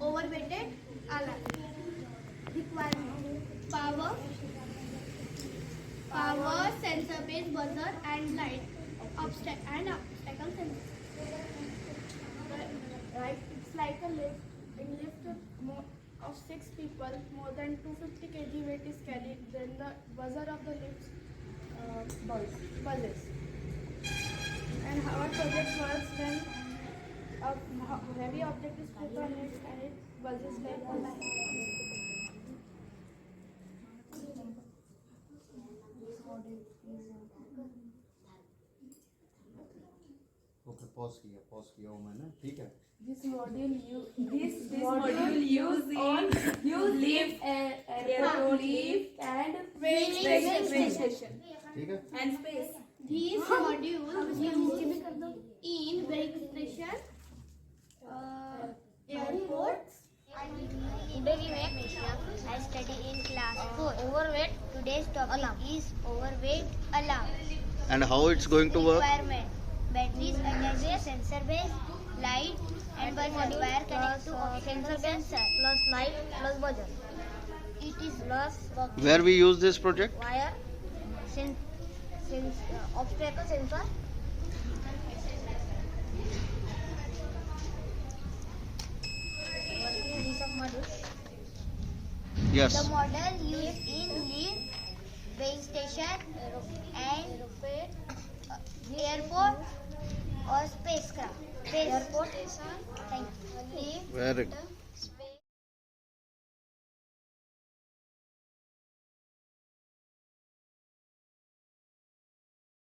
overweighted alarm. Requirement: power, sensor-based buzzer, and light. Obstacle sensor. Right, it's like a lift. In lift of 6 people, more than 250 kg weight is carried. Then the buzzer of the lift buzzes. And how our project works when a heavy object is put on it and it buzzes like a light. Okay pause किया वो मैंने ठीक है This module use lift and Weight station ठीक है and space. These modules used in weight station, airports. Today we make I study in class 4. Overweight. Today's topic is overweight alarm. and how it's going to work Requirement: batteries attached, sensor base, light and buzzer. Wire connect to sensor plus light plus buzzer. It is plus where we use this project wire, obstacle sensor. Piece of module. yes The model used in lead, base station, and airport or spacecraft. Airport. Thank you. very